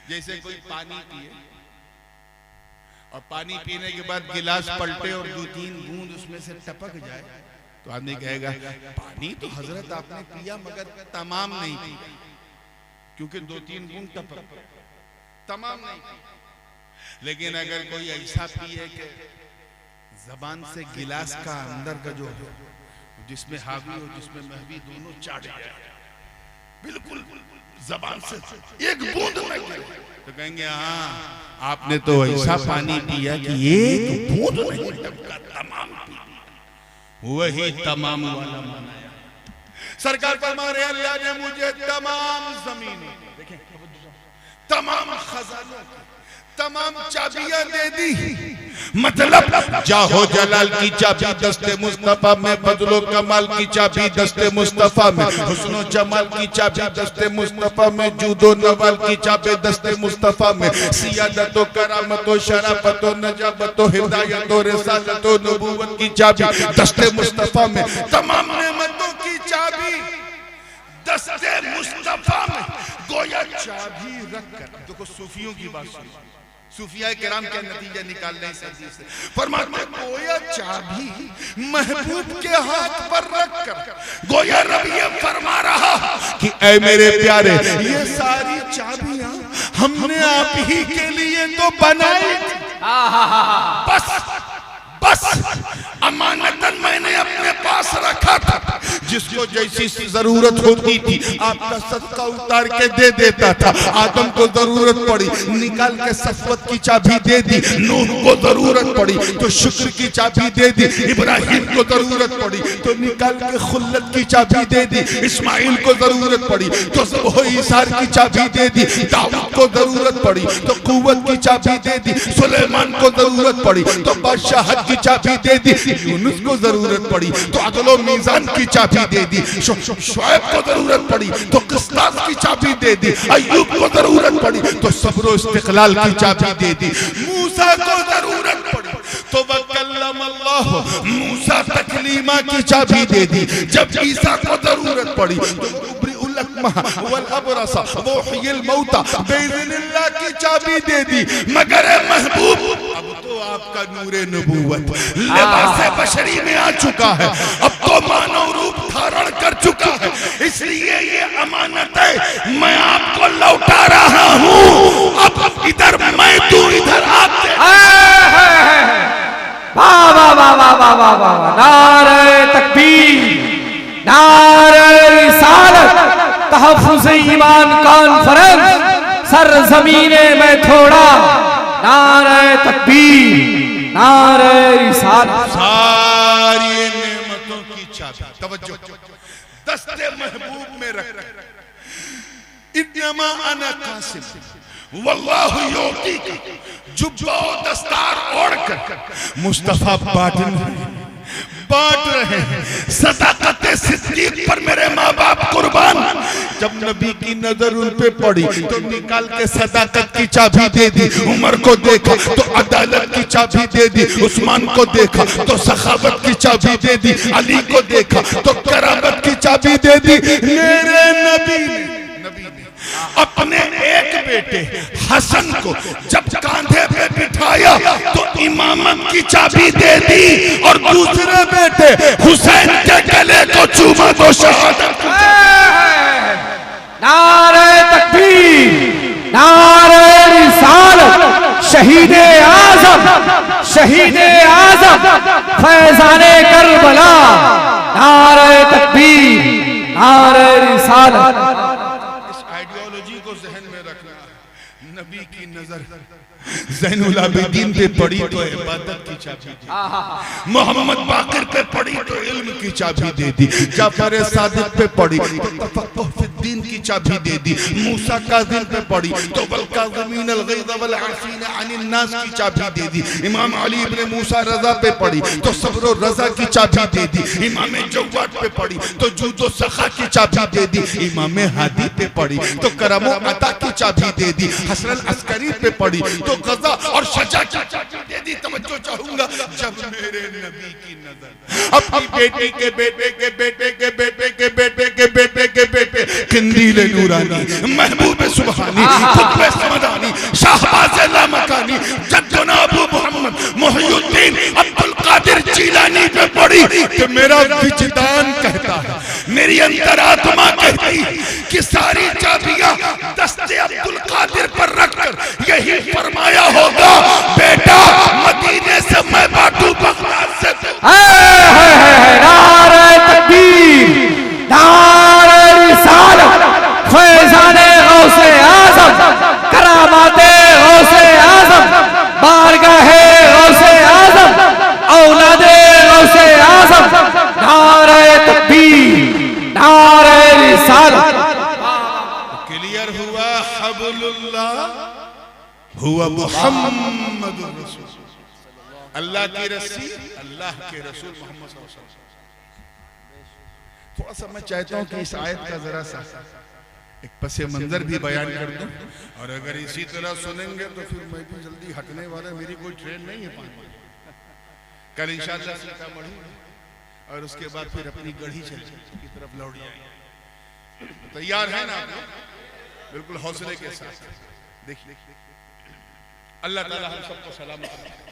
जैसे कोई पानी पिए और पानी पीने के बाद गिलास पलटे और 2-3 बूंद उसमें से टपक जाए तो आदमी कहेगा पानी तो हजरत आपने पिया मगर तमाम नहीं पिया, क्योंकि 2-3 बूंद टपक तमाम नहीं पिया। लेकिन अगर कोई ऐसा पिए कि जबान से गिलास का अंदर का जो जिसमें हावी और जिसमें महवी दोनों चाट जाए, बिल्कुल जबान से एक बूंद न गिरे, तो कहेंगे हाँ आपने तो ऐसा पानी पिया कि एक बूंद नहीं टपका, तमाम पिया। वही तमाम वाला मनाया। सरकार फरमा रहे अल्लाह ने मुझे तमाम जमीन, देखें, तमाम खजानों की तमाम चाबियां दे दी। मतलब जाहो जलाल की चाबी दस्ते मुस्तफा में, बदलो कमाल की चाबी दस्ते मुस्तफा में, हुस्नो जमाल की चाबी दस्ते मुस्तफा में, जूदो नवाल की चाबी दस्ते मुस्तफा में, सियादतो करामतो शराफतो नजाबतो हिदायतो रिसालतो नबूवत की चाबी दस्ते मुस्तफा में, तमाम नेमतों की चाबी दस्ते मुस्तफा में। गोया चाबी रखकर, देखो सूफियों की बात सुनो, सूफिया किराम के नतीजे निकालने इस हदीस से फरमाते गोया चाबी महबूब के हाथ पर रखकर गोया रब ये फरमा रहा कि ऐ मेरे प्यारे ये सारी चाबियां हमने आप ही के लिए तो बनाई, बस अमानतन मैंने अपने पास रखा था, जिसको जैसी जरूरत होती थी आपका सदका उतार के दे देता था। आदम को जरूरत पड़ी निकाल के सफवत की चाबी दे दी, नूह को जरूरत पड़ी तो शुक्र की चाबी दे दी, इब्राहिम को जरूरत पड़ी तो निकाल के खुल्लत की चाबी दे दी, इस्माइल को जरूरत पड़ी तो ज़ब्ह ईसार की चाबी दे दी, दाऊद को जरूरत पड़ी तो कुव्वत की चाबी दे दी, सुलेमान को जरूरत पड़ी तो बादशाहत की चाबी दे दी, यूनुस को जरूरत पड़ी तो अदलो मीजान की चाबी दे दी, शुएब को जरूरत पड़ी तो किस्तास की चाबी दे दी, अय्यूब को जरूरत पड़ी तो सब्र इस्तिक़लाल की चाबी दे दी, मूसा को जरूरत पड़ी तो वकल्लम अल्लाह मूसा तकलीमा की चाबी दे दी, जब ईसा को जरूरत पड़ी तो की चाबी दे दी। मगर महबूब अब तो आपका नूरे नबूवत लिबासे बशरी में आ चुका है, अब तो मानव रूप धारण कर चुका है, इसलिए ये अमानत है मैं आपको लौटा रहा हूँ। अब इधर मैं तू इधर आते नारे तकबीर, नारे रिसालत, तहफ़्फ़ुज़ ईमान कॉन्फ्रेंस सरज़मीने में थोड़ा, नारे तकबीर, नारे रिसालत। सारी नेमतों की चाबी तवज्जो दस्ते महबूब में रख, इन्नमा अना कासिम वल्लाहु युती, जुब्बा दस्तार ओढ़कर मुस्तफा बांट रहे हैं सदाकत सिद्दीक पर मेरे माँ बाप कुर्बान। जब नबी की नजर उन पे पड़ी तो निकाल के सदाकत की चाबी दे दी, उमर को देखा तो अदालत की चाबी दे दी, उस्मान को देखा तो सखावत की चाबी दे दी, अली को देखा तो करामत की चाबी दे दी। मेरे नबी ने अपने एक बेटे हसन को जब कांधे पे बिठाया तो इमामत की चाबी दे दी और दूसरे बेटे हुसैन के गले को चूमा तो शहादत। नारे तकबीर, नारे रिसालत, शहीदे आज़म, शहीदे आज़म, फैज़ाने करबला, नारे तकबीर, नारे रिसालत। नबी की नजर ज़ैनुल आबिदीन पे पड़ी तो इबादत की चाबी दी, मोहम्मद बाकिर पे पड़ी तो इल्म की चाबी दे दी, जाफर सादिक पे पड़ी तो तफक्कुह फिद्दीन की चाबी दे दी, मूसा काज़िम पे पड़ी तो वल काज़िमीन अल गैज़ वल आफ़ीन अनिन नास की चाबी दे दी, इमाम अली इब्न मूसा रज़ा पे पड़ी तो सब्र और रज़ा की चाबी दे दी, इमाम जव्वाद पे पड़ी तो जूद और सखा की चाबी दे दी, इमाम हादी पे पड़ी तो करम और अता की चाबी दे दी, हसन अस्करी पे पड़ी तो गज़ा और शजा की चाबी दे दी। तेरी तवज्जो चाहूंगा जब मेरे नबी की नजर अपनी बेटी के बेटे के बेटे के बेटे के बेटे के बेटे के बेटे किंदील नूरानी महबूब सुबहानी खुतबे समदानी शाहबाज लामकानी जद्दुना अबू मोहम्मद मुहियुद्दीन अब्दुल कादिर जीलानी पे पड़ी कि मेरा विजदान कहता है, मेरी अंतरात्मा कहती है कि सारी चाबियां दस्ते अब्दुल कादिर पर रखकर यही फरमाया होगा, बेटा मदीने से मैं बांटू बगदाद से। नारे तकबीर, नारे रिसालत, फैज़ाने गौसे आज़म, करामाते गौसे आज़म, बारगाहे गौसे आज़म, औलादे गौसे आज़म, नारे तकबीर, नारे रिसालत। क्लियर हुआ, हबलुल्लाह हुआ मुहम्मदुर रसूल, अल्लाह की रस्सी, अल्लाह के रसूल मोहम्मद सल्लल्लाहु अलैहि वसल्लम। थोड़ा सा मैं चाहता हूं कि इस आयत का जरा सा एक पसे मंजर भी बयान कर दूं, और अगर इसी तरह सुनेंगे तो फिर मैं भी जल्दी हटने वाला, मेरी कोई ट्रेन नहीं है पानी। कल इंशाअल्लाह सीतामढ़ी और उसके बाद फिर अपनी गढ़ी की तरफ लौट जाएंगे। तैयार है ना आप लोग? बिल्कुल हौसले के साथ देखिए, अल्लाह ताला हम सबको सलामत रखे।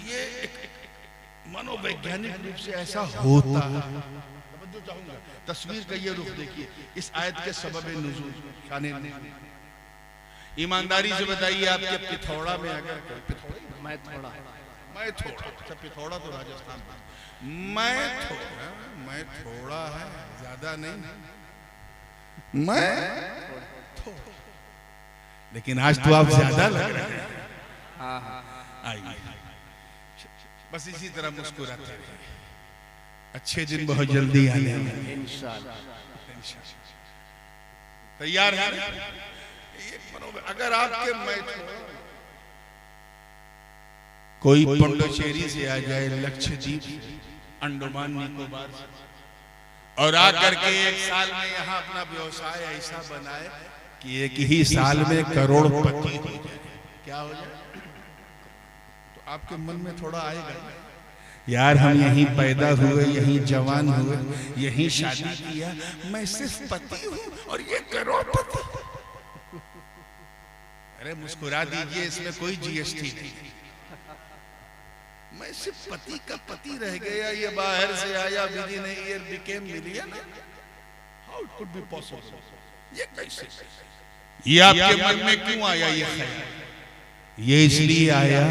ये एक मनोवैज्ञानिक रूप से ऐसा होता है। तवज्जो चाहूंगा, तस्वीर का ये रुख देखिए, इस आयत के सबब नुज़ूल शाने ईमानदारी से बताइए, आपके पिथौड़ा में अगर मैं थोड़ा अच्छा, पिथौड़ा तो राजस्थान में, मैं थोड़ा है, ज्यादा नहीं, मैं थोड़ा, लेकिन आज तो आप ज्यादा लग रहे हैं। आइए बस इसी तरह मुस्कुराते रहिए, अच्छे दिन बहुत जल्दी आने हैं इंशाअल्लाह। तैयार है? अगर आपके मैं कोई पंडोचेरी से आ जाए, लक्षद्वीप, अंडमान निकोबार से, और आकर के एक साल में यहाँ अपना व्यवसाय ऐसा बनाए कि एक ही साल में करोड़पति हो जाए, क्या हो जाए, तो आपके मन में थोड़ा आएगा, यार हम यहीं पैदा हुए, यहीं जवान हुए, यहीं शादी किया, मैं सिर्फ पति हूँ और ये करोड़पति। अरे मुस्कुरा दीजिए, इसमें कोई जीएसटी नहीं, मैं सिर्फ पति का पति रह गया, ये बाहर से आया, within a year became millionaire. How it could be possible? ये कैसे? ये आपके मन में क्यों आया ये ख्याल? ये इसलिए आया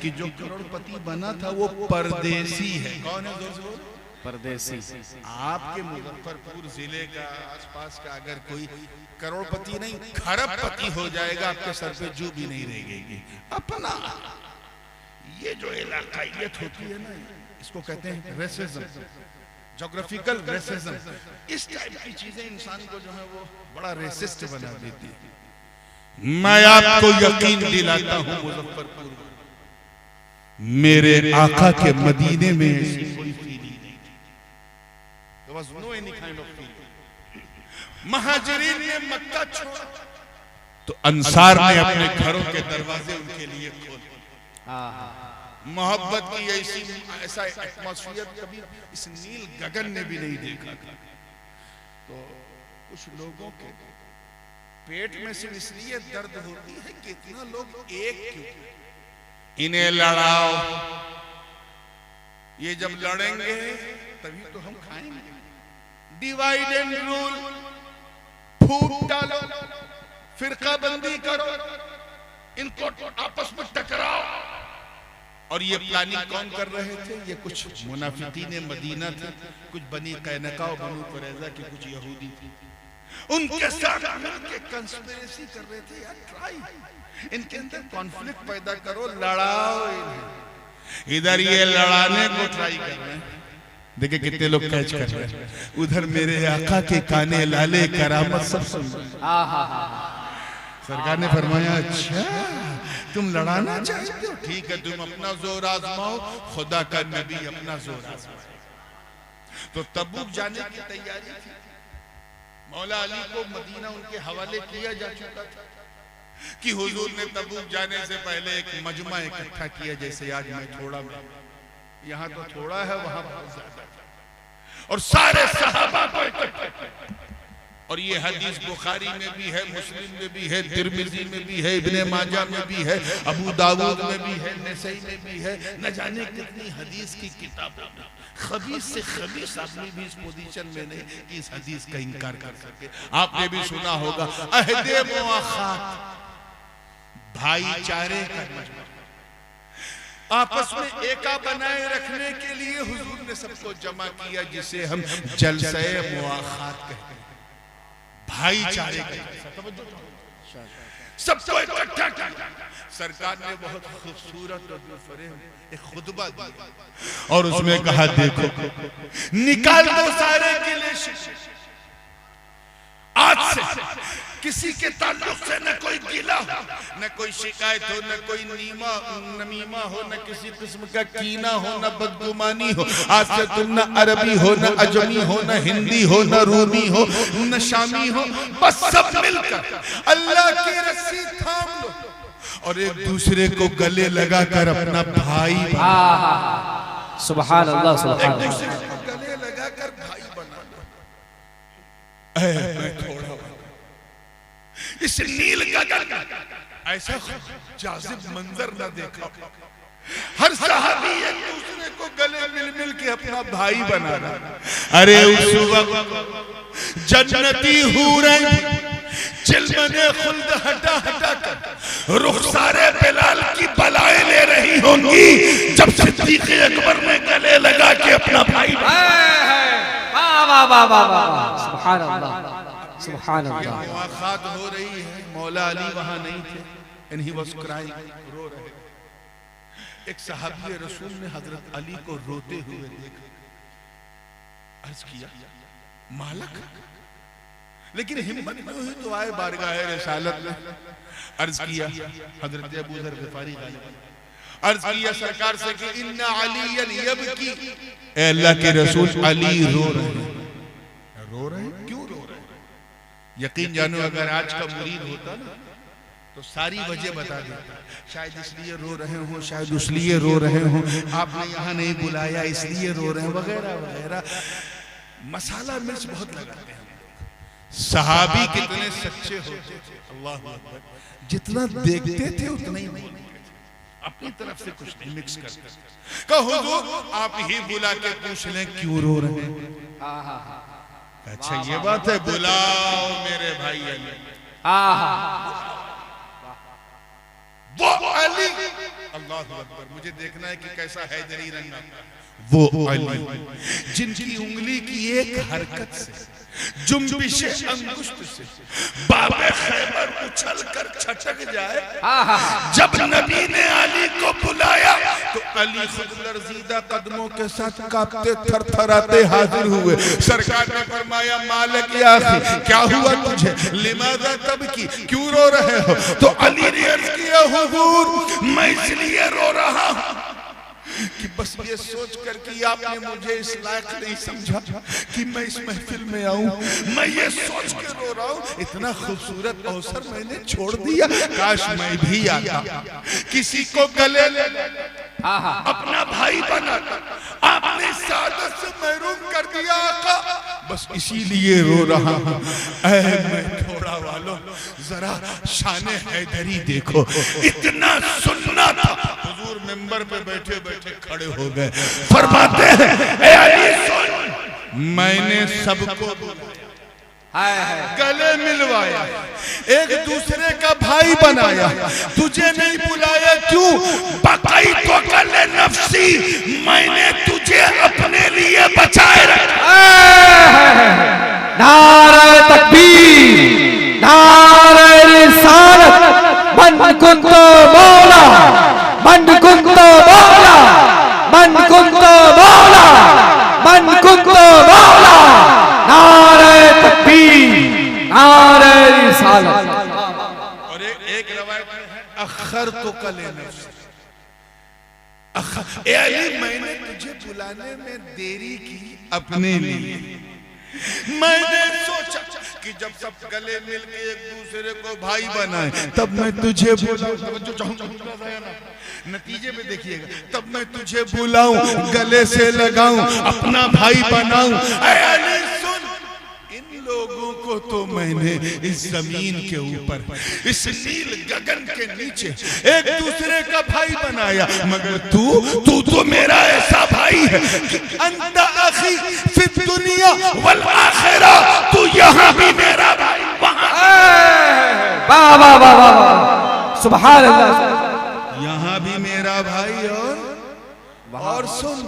कि जो करोड़पति बना था वो परदेसी है। कौन है? जोर से बोलो। परदेसी। आपके मुजफ्फरपुर जिले का, आसपास का अगर कोई करोड़पति नहीं खरबपति हो जाएगा, आपके सर पे जू भी नहीं रहेगी। अपना ये जो इलाकाइयत होती है ना, इसको कहते हैं रेसिज्म, ज्योग्राफिकल रेसिज्म। इस टाइप की चीजें इंसान को जो है वो बड़ा रेसिस्ट बना देती है। मैं आपको यकीन दिलाता हूं, मुजफ्फरपुर मेरे आका के मदीने में ऐसी कोई फीलिंग नहीं थी। There was no any kind of feeling। महाजिरीन ने मक्का छोड़ा तो अंसार ने अपने घरों के दरवाजे उनके लिए खोले। मोहब्बत की ऐसा एटमॉस्फेयर कभी इस नील गगन ने भी नहीं देखा था। तो कुछ लोगों के पेट में सिर्फ इसलिए दर्द होती है कि इतना लोग एक क्यों? इन्हें लड़ाओ, ये जब लड़ेंगे तभी तो हम खाएंगे। डिवाइड एंड रूल, फूट डालो, फिरका बंदी करो, इनको आपस में टकराओ। और ये प्लानिंग कौन कर रहे थे? ये कुछ मुनाफिकीन मदीना थे, कुछ बनी कैनका और बनी कुरैज़ा के कुछ यहूदी थे, उनके साथ मिलकर कंस्पिरेसी कर रहे थे। यार ट्राई, इनके अंदर कॉन्फ्लिक्ट पैदा करो, लड़ाओ इन्हें। इधर ये लड़ाने को ट्राई कर रहे हैं, देखिए कितने लोग कैच कर रहे हैं। उधर मेरे आका के काने लाले करामत सब सुन। सरकार ने फरमाया, अच्छा तुम लड़ाना चाहते हो, ठीक है, तुम अपना जोर आजमाओ, खुदा का नबी अपना जोर आजमाए। तो तबूक जाने की तैयारी थी। मौला अली को मदीना उनके हवाले किया जा चुका था। कि हुजूर ने तबूक जाने से पहले एक मजमा इकट्ठा किया, जैसे आज मैं थोड़ा में, यहाँ तो थोड़ा है, वहां बहुत ज्यादा, और सारे सहाबा को इकट्ठा किया। और ये हदीस बुखारी में भी है, मुस्लिम में भी है, तिरमिजी में भी है, इब्ने माजा में भी है, अबू दाऊद में भी है, नसई में भी है, न जाने कितनी हदीस की किताबें। खबीस से खबीस आदमी भी इस पोजीशन में नहीं कि इस हदीस का इनकार कर सके। आपने भी सुना होगा अहदे मुआखात, भाईचारे का मजमा, आपस में एका बनाए रखने के लिए हुजूर ने सबको जमा किया, जिसे हम जलसे मुआखात कहते हैं, भाईचारे का, सबको इकट्ठा किया। सरकार ने बहुत खूबसूरत और एक खुतबा दिया और उसमें कहा, देखो निकाल दो सारे गिले शिकवे, आज से किसी के ताल्लुक से न कोई गिला हो, न कोई शिकायत हो, न कोई नमीमा हो, न किसी किस्म का कीना हो, न बदगुमानी हो। आज से तुम न अरबी हो, न अजमी हो, न हिंदी हो, न रूमी हो, न शामी हो, बस सब मिलकर अल्लाह की रस्सी थाम लो और एक दूसरे को गले लगाकर अपना भाई, सुभान अल्लाह, सुभान अल्लाह, एक दूसरे को गले लगाकर भाई बना लो। मैं थोड़ा इस नील गगन ऐसा जाजिब मंजर न देखा। हर सहाबी एक दूसरे को गले मिल मिल के अपना भाई बना रहा। अरे उस वक्त जन्नती हूरें चिलमने खुल्द हटा हटा कर रुखसारे बिलाल की बलाएं ले रही होंगी, जब सिद्दीक़ अकबर ने गले लगा के अपना भाई, सुभान अल्लाह, सुभान अल्लाह। मुआखात हो रही है, मौला अली वहां नहीं थे, and he was crying, रो रहे। एक सहाबी रसूल ने हजरत अली को रोते हुए देखा, अर्ज किया मालक, लेकिन हिम्मत न हुई तो आए बारगाह रिसालत में। अर्ज किया हजरत अबू ज़र ग़िफ़ारी गालिब, अर्ज किया सरकार से कि इन्ना अलीयन यबकी, ए अल्लाह के रसूल अली रो रहे हैं। रो रहे हैं, क्यों रो रहे हैं? यकीन जानो अगर आज का मुरीद होता ना तो सारी वजह बता देता, शायद इसलिए रो रहे हो, शायद उसलिए रो रहे हो, आपने यहाँ नहीं बुलाया इसलिए रो रहे हैं, वगैरह वगैरह। मसाला मिर्च बहुत लगाते हैं। सहाबी कितने सच्चे होते थे, अल्लाह अकबर, जितना देखते थे उतना ही अपनी तरफ से कुछ नहीं मिक्स करते। कहो हुजूर आप ही बुला के पूछ लें क्यों रो रहे हैं। अच्छा ये बात है, बुलाओ मेरे भाई अली। वो अली, अल्लाह अकबर, मुझे देखना है कि कैसा हैदरी रंग आता है। वो अली जिनकी उंगली की एक हरकत से, जुम्बिशे अंगुष्ठ से बाबे खैबर उछल कर छटक जाए। जब नबी ने अली को बुलाया तो अली खुद लर्जीदा कदमों के साथ कांपते थरथराते हाजिर हुए। सरकार ने फरमाया मालिक या अखी, क्या हुआ तुझे, लिमाज़ा तबकी, क्यों रो रहे हो? तो अली ने अर्ज किया हुजूर मैं इसलिए रो रहा हूँ कि बस ये सोच कर कि आपने मुझे इस लायक नहीं समझा कि मैं इस महफिल में आऊं, मैं ये सोच के रो रहा हूं, इतना खूबसूरत अवसर मैंने छोड़ दिया, काश मैं भी आता, किसी को गले अपना भाई बनाता, आपने सादत से महरूम कर दिया आका, बस इसीलिए रो रहा हूं। मैं थोड़ा वालों जरा शाने हैदरी देखो, इतना सुनना था। हुजूर मिंबर पे बैठे बैठे खड़े हो गए, फरमाते हैं ए अली सुन, मैंने सबको गले मिलवाया, एक दूसरे का भाई बनाया, तुझे नहीं बुलाया क्यों? बकाई तो गले नफ्सी, मैंने तुझे अपने लिए बचाए रखा। नारे तकबीर, नारे रिसालत, मन कुंतो मौला, मन कुंतो मौला, मन कुंतो मौला, मन कुंतो मौला, नारे तकबीर, नारे रिसालत। और एक रवायत में है अखर तो कले नफ्स, ए अली मैंने तुझे बुलाने में देरी की अपने लिए, मैंने सोचा कि कि जब सब गले मिल के एक दूसरे को भाई बनाए तब मैं तुझे बुलाऊं, नतीजे में देखिएगा, तब मैं तुझे बुलाऊं, गले से लगाऊं, अपना भाई बनाऊं। ऐ अली सुन, इन लोगों को तो मैंने इस जमीन के ऊपर, इस नील गगन के नीचे एक दूसरे का भाई बनाया, मगर तू तो मेरा ऐसा भाई है कि अंत अखी फी दुनिया वल आखिरा, तू यहाँ भी मेरा भाई, वहाँ वाह वाह वाह वाह, सुभान अल्लाह, यहाँ भी मेरा भाई। और सुन,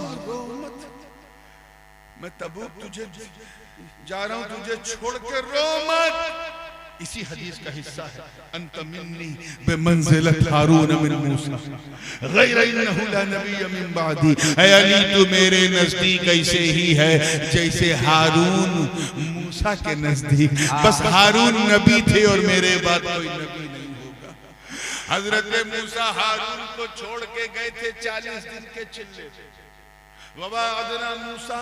मैं तबूक तुझे जा रहा हूं, तुझे छोड़ के रो मत। इसी हदीस का हिस्सा है, अंत मिन्नी बिमंज़िलत हारून मिन मूसा गैर इन्नहु ला नबिय्य मिन बअदी। ऐ अली तू मेरे नजदीक ऐसे ही है जैसे हारून मूसा के नजदीक, बस हारून नबी थे और मेरे बाद कोई नबी नहीं होगा। हजरत मूसा हारून को छोड़ के गए थे 40 दिन के चिल्ले पे। ववाअदना मूसा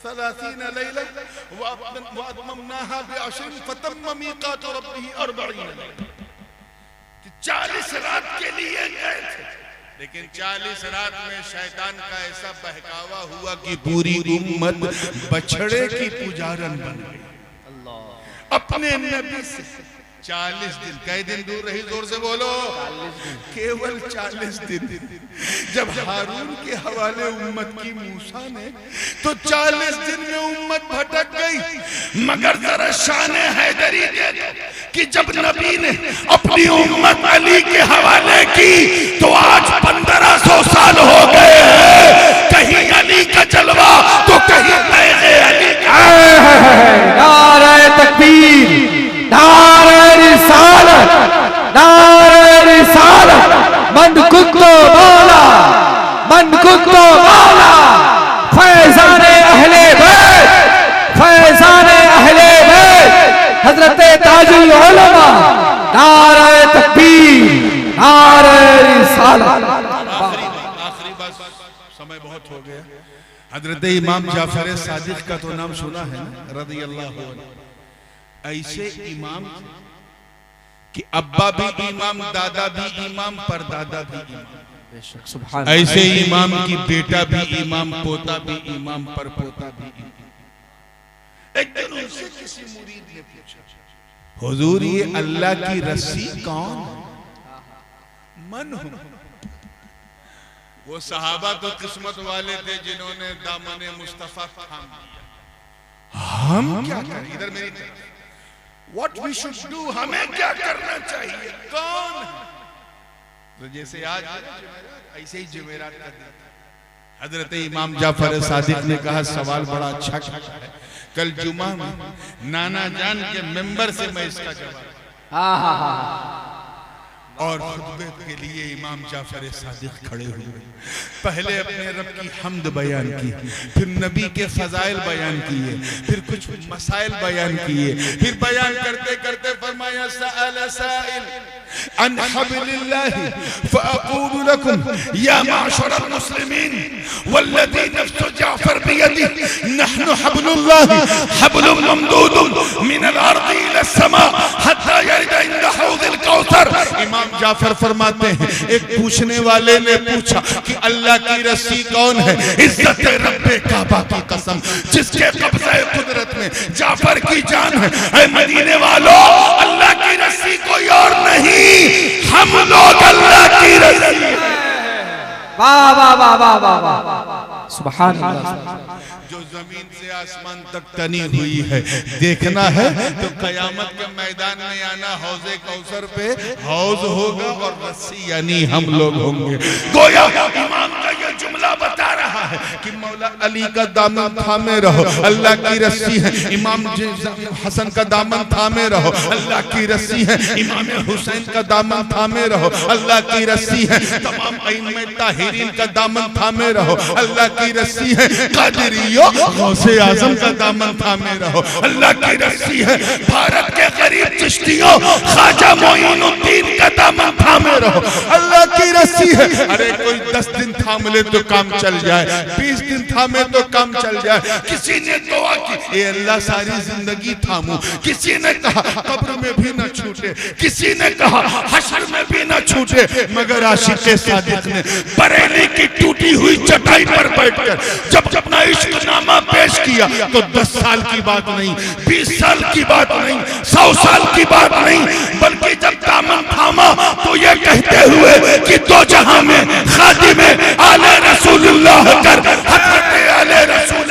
30 लैला वअतममनाहा बिअशरिन फतम्म मीक़ातु रब्बिही 40 लैला। 40 रात के लिए गए थे, लेकिन 40 रात में शैतान का ऐसा बहकावा हुआ कि पूरी उम्मत बछड़े की पुजारन बन गई। अपने नबी से 40 दिन, कई दिन दूर रही, जोर से बोलो, केवल 40 दिन। जब हारून के हवाले उम्मत की मूसा ने, तो 40 दिन में उम्मत भटक गई। मगर जरा शान हैदरी दे दो कि जब नबी ने अपनी उम्मत अली के हवाले की, तो आज 1500 साल हो गए हैं। कहीं अली का जलवा तो कहीं अली का। नारे तकबीर, नारे रिसालत, नारे रिसालत, मन कुत्तो मौला, मन कुत्तो मौला, फैज़ाने अहले बैत, फैज़ाने अहले बैत, हजरत ताजुल उलमा, नारे तकबीर, नारे रिसालत। आखिरी बात, समय बहुत हो गया। हजरत इमाम जाफर सादिक का तो नाम सुना है ना, रज़ियल्लाहु अन्हु। ऐसे इमाम कि अब्बा भी इमाम, दादा भी इमाम, परदादा भी इमाम। ऐसे इमाम की बेटा भी इमाम, पोता भी इमाम, परपोता भी इमाम। एक दिन उनसे किसी मुरीद ने पूछा, हुजूर ये अल्लाह की रस्सी कौन है? मन हो। वो सहाबा तो किस्मत वाले थे जिन्होंने दामने मुस्तफा थाम लिया। हम क्या करें? इधर मेरी तरफ, What we should do, हमें क्या करना चाहिए? कौन है? तो जैसे आज ऐसे ही जुमेरात का दिन, हजरत इमाम जाफर सादिक ने कहा सवाल बड़ा अच्छा है, कल जुमा में नाना जान के मेंबर से मैं इसका जवाब, और खुतबे के लिए इमाम जाफर सादिक खड़े हुए। पहले अपने रब की हम्द बयान की, फिर नबी के फजाइल बयान किए, फिर कुछ मसाइल बयान किए, फिर बयान करते करते फरमाया सअल साइल अन हब्लिल्लाहि फअक़ूलु लकुम या माशरल मुस्लिमीन वल्लज़ी नफ्सु जाफर बियदिहि नहनु हब्लुल्लाहि हब्लुम ममदूदुन मिनल अर्दि इलस समा हत्ता यरिद इंद हौज़िल कौसर। इमाम जाफर फरमाते हैं, एक पूछने वाले ने पूछा कि अल्लाह की रस्सी कौन है? इज्जत रब्बे काबा की कसम, जिसके कब्ज़े कुदरत में जाफर की जान है। ऐ मदीने वालों, अल्लाह की रस्सी कोई और नहीं, हम लोग अल्लाह की रस्सी। वाह वाह वाह वाह वाह वाह, सुभान अल्लाह। जो जमीन से आसमान तक तनी हुई है, देखना है तो कयामत के मैदान में आना, हौज़े कौसर पे हौज होगा और रस्सी यानी हम लोग होंगे। गोया इमाम का ये जुमला बता रहा है कि मौला अली का दामन थामे रहो, अल्लाह की रस्सी है। इमाम हसन का दामन थामे रहो, अल्लाह की रस्सी है। इमाम हुसैन का दामन थामे रहो, अल्लाह की रस्सी है। तमाम अइम्मे ताहिरीन का दामन थामे रहो, अल्लाह की रस्सी है। कादरियों गौसे आजम का दामन थामे रहो, अल्लाह की रस्सी है। भारत के गरीब चिश्तियों ख्वाजा मोइनुद्दीन का दामन थामे रहो, अल्लाह की रस्सी है। अरे कोई 10 दिन थाम ले तो काम चल जाए, 20 20 दिन थामे तो काम चल जाए। किसी ने दुआ की, ए अल्लाह सारी जिंदगी थामू। किसी ने कहा कब्र में भी ना छूटे, किसी ने कहा हश्र में भी ना छूटे, मगर आशिक़े सादिक़ ने बरेली की टूटी हुई चटाई पर बैठकर जब अपना इश्क़नामा पेश किया तो 10 साल की बात नहीं, 20 साल की बात नहीं, 100 साल की बात नहीं, बल्कि जब दामन थामा तो ये कहते हुए कि दो जहां में खादिम आले रसूलुल्लाह कर हज़रत आले रसूल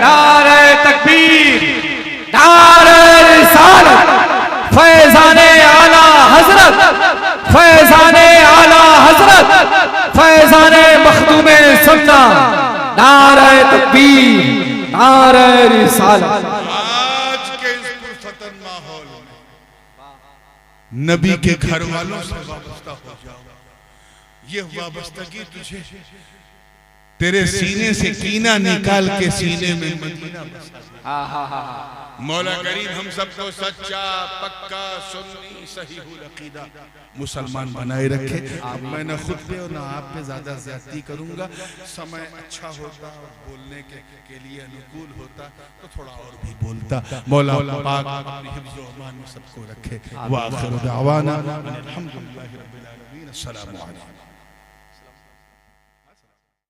नारे तकबीर, नारे रिसालत, फैज़ाने आला हजरत, फैज़ाने आला हजरत, फैज़ाने मखदूमे सुन्ना, नारे तकबीर, नारे रिसालत। आज के इस पुरफतन माहौल में नबी के घर वालों से वाबस्ता हो जाओ। ये वाबस्तगी तुझे तेरे सीने से कीना निकाल के सीने में मदीना बसा दे। मौला करीम हम सबको सच्चा पक्का सुन्नी सहीहुल अकीदा मुसलमान बनाए रखे। मैं न खुद पे और न आप पे ज्यादा ज्यादती करूंगा। समय अच्छा होता और बोलने के लिए अनुकूल होता तो थोड़ा और भी बोलता। मौला पाक अपनी हिफ्ज़ व अमान में सबको रखे। व आखिर दावाना अनिल हम्दुलिल्लाहि रब्बिल आलमीन। अस्सलामु अलैकुम।